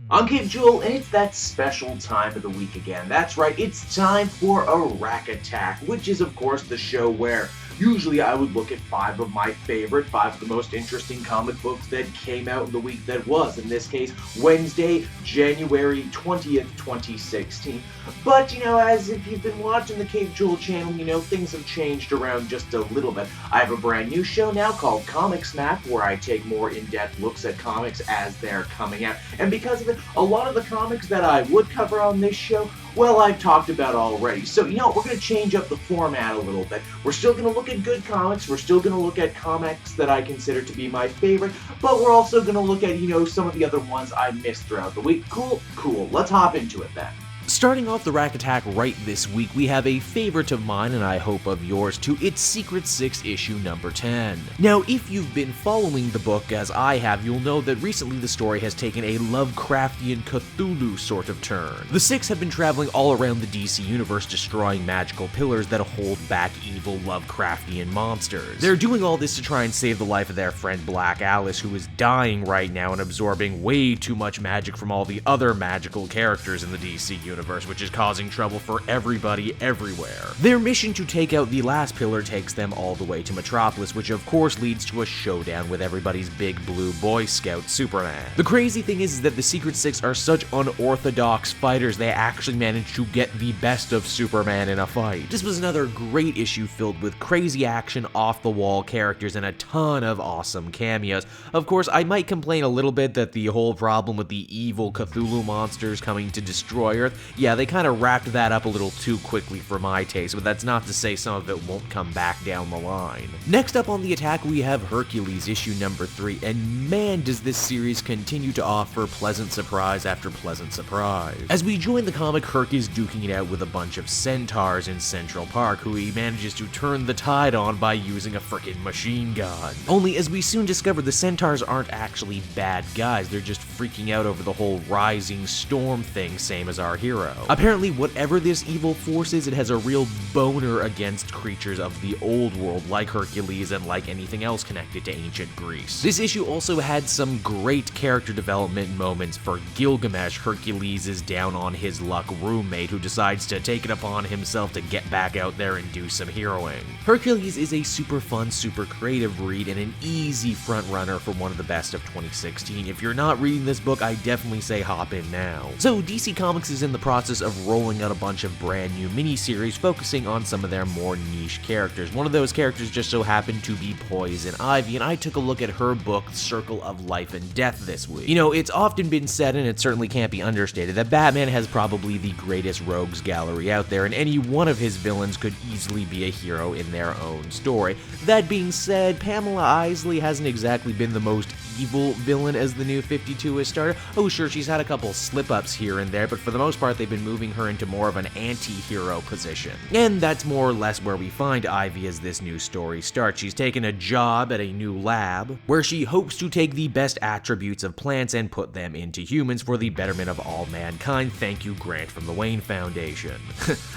I'm Cape Jewel, and it's that special time of the week again. That's right, it's time for a Rack Attack, which is, of course, the show where usually I would look at 5 of my favorite, 5 of the most interesting comic books that came out in the week that was. In this case, Wednesday, January 20th, 2016. But, as if you've been watching the Cape Jewel channel, things have changed around just a little bit. I have a brand new show now called Comics Map, where I take more in-depth looks at comics as they're coming out. And because of it, a lot of the comics that I would cover on this show, well, I've talked about already. So, we're going to change up the format a little bit. We're still going to look at good comics. We're still going to look at comics that I consider to be my favorite. But we're also going to look at, some of the other ones I missed throughout the week. Cool? Cool. Let's hop into it then. Starting off the Rack Attack right this week, we have a favorite of mine and I hope of yours too. It's Secret 6 issue number 10. Now, if you've been following the book as I have, you'll know that recently the story has taken a Lovecraftian Cthulhu sort of turn. The Six have been traveling all around the DC universe destroying magical pillars that hold back evil Lovecraftian monsters. They're doing all this to try and save the life of their friend Black Alice, who is dying right now and absorbing way too much magic from all the other magical characters in the DC universe, which is causing trouble for everybody everywhere. Their mission to take out the last pillar takes them all the way to Metropolis, which of course leads to a showdown with everybody's big blue Boy Scout, Superman. The crazy thing is that the Secret Six are such unorthodox fighters, they actually managed to get the best of Superman in a fight. This was another great issue filled with crazy action, off-the-wall characters, and a ton of awesome cameos. Of course, I might complain a little bit that the whole problem with the evil Cthulhu monsters coming to destroy Earth, yeah, they kind of wrapped that up a little too quickly for my taste, but that's not to say some of it won't come back down the line. Next up on the attack, we have Hercules issue number 3, and man does this series continue to offer pleasant surprise after pleasant surprise. As we join the comic, Herc is duking it out with a bunch of centaurs in Central Park, who he manages to turn the tide on by using a frickin' machine gun. Only, as we soon discover, the centaurs aren't actually bad guys, they're just freaking out over the whole rising storm thing, same as our hero. Apparently, whatever this evil force is, it has a real boner against creatures of the old world, like Hercules and like anything else connected to ancient Greece. This issue also had some great character development moments for Gilgamesh, Hercules' down on his luck roommate, who decides to take it upon himself to get back out there and do some heroing. Hercules is a super fun, super creative read and an easy front runner for one of the best of 2016. If you're not reading this book, I definitely say hop in now. So DC Comics is in the process of rolling out a bunch of brand new miniseries focusing on some of their more niche characters. One of those characters just so happened to be Poison Ivy, and I took a look at her book, Circle of Life and Death, this week. It's often been said, and it certainly can't be understated, that Batman has probably the greatest rogues gallery out there, and any one of his villains could easily be a hero in their own story. That being said, Pamela Isley hasn't exactly been the most evil villain as the new 52 has started. Oh sure, she's had a couple slip-ups here and there, but for the most part they've been moving her into more of an anti-hero position. And that's more or less where we find Ivy as this new story starts. She's taken a job at a new lab, where she hopes to take the best attributes of plants and put them into humans for the betterment of all mankind. Thank you, Grant from the Wayne Foundation.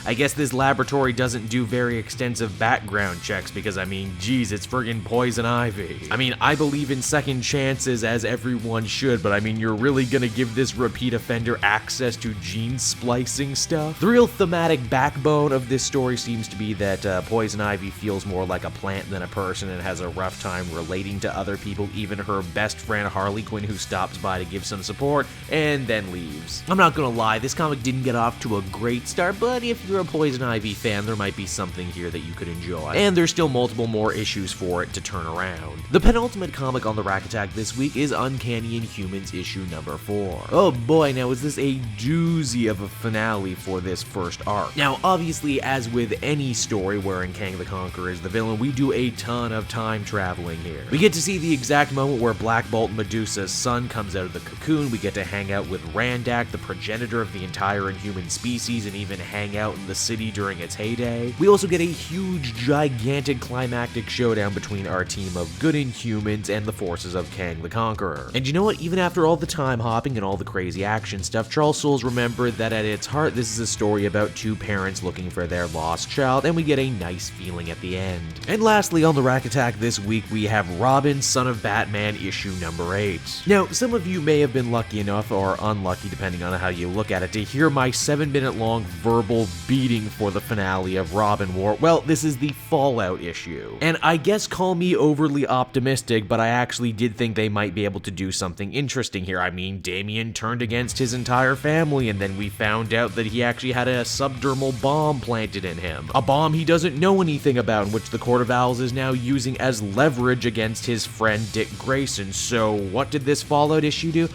I guess this laboratory doesn't do very extensive background checks because, geez, it's friggin' Poison Ivy. I believe in second chances, as everyone should, but you're really gonna give this repeat offender access to gene splicing stuff? The real thematic backbone of this story seems to be that Poison Ivy feels more like a plant than a person and has a rough time relating to other people, even her best friend Harley Quinn, who stops by to give some support and then leaves. I'm not gonna lie, this comic didn't get off to a great start, but if you're a Poison Ivy fan, there might be something here that you could enjoy. And there's still multiple more issues for it to turn around. The penultimate comic on the Rack Attack this week is Uncanny Inhumans issue number 4. Oh boy, now is this a doozy of a finale for this first arc. Now, obviously, as with any story wherein Kang the Conqueror is the villain, we do a ton of time traveling here. We get to see the exact moment where Black Bolt Medusa's son comes out of the cocoon, we get to hang out with Randak, the progenitor of the entire Inhuman species, and even hang out in the city during its heyday. We also get a huge, gigantic climactic showdown between our team of good Inhumans and the forces of Kang Kang the Conqueror. And you know what? Even after all the time hopping and all the crazy action stuff, Charles Soule's remembered that at its heart, this is a story about two parents looking for their lost child, and we get a nice feeling at the end. And lastly, on the Rack Attack this week, we have Robin, Son of Batman, issue number 8. Now, some of you may have been lucky enough, or unlucky depending on how you look at it, to hear my 7-minute long verbal beating for the finale of Robin War. Well, this is the Fallout issue. And I guess call me overly optimistic, but I actually did think they might be able to do something interesting here. I mean, Damian turned against his entire family, and then we found out that he actually had a subdermal bomb planted in him. A bomb he doesn't know anything about, in which the Court of Owls is now using as leverage against his friend Dick Grayson. So what did this Fallout issue do?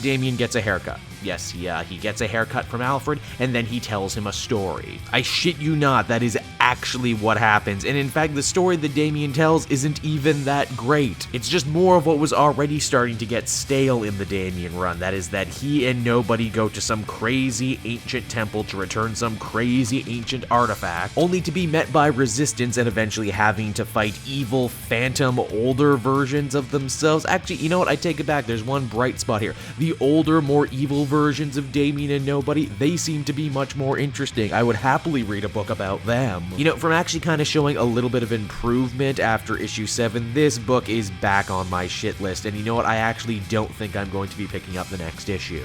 Damian gets a haircut. Yes, he gets a haircut from Alfred, and then he tells him a story. I shit you not, that is actually what happens, and in fact, the story that Damian tells isn't even that great. It's just more of what was already starting to get stale in the Damian run, that is that he and nobody go to some crazy ancient temple to return some crazy ancient artifact, only to be met by resistance and eventually having to fight evil, phantom, older versions of themselves. Actually, you know what, I take it back, there's one bright spot here. The older, more evil versions of Damian and nobody, they seem to be much more interesting. I would happily read a book about them. You know, from actually kind of showing a little bit of improvement after issue 7, this book is back on my shit list, and you know what, I actually don't think I'm going to be picking up the next issue.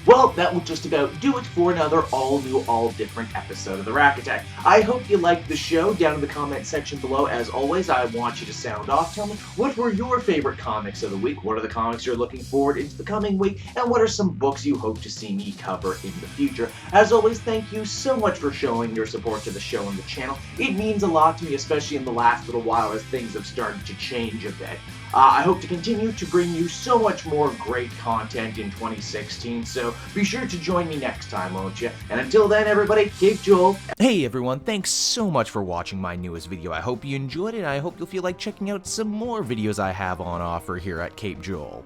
Well, that will just about do it for another all-new, all-different episode of the Rack Attack. I hope you liked the show. Down in the comment section below, as always, I want you to sound off. Tell me, what were your favorite comics of the week? What are the comics you're looking forward into the coming week? And what are some books you hope to see me cover in the future? As always, thank you so much for showing your support to the show and the channel. It means a lot to me, especially in the last little while as things have started to change a bit. I hope to continue to bring you so much more great content in 2016, so be sure to join me next time, won't you? And until then, everybody, keep Joel. Hey everyone, thanks so much for watching my newest video. I hope you enjoyed it, and I hope you'll feel like checking out some more videos I have on offer here at Cape Joel.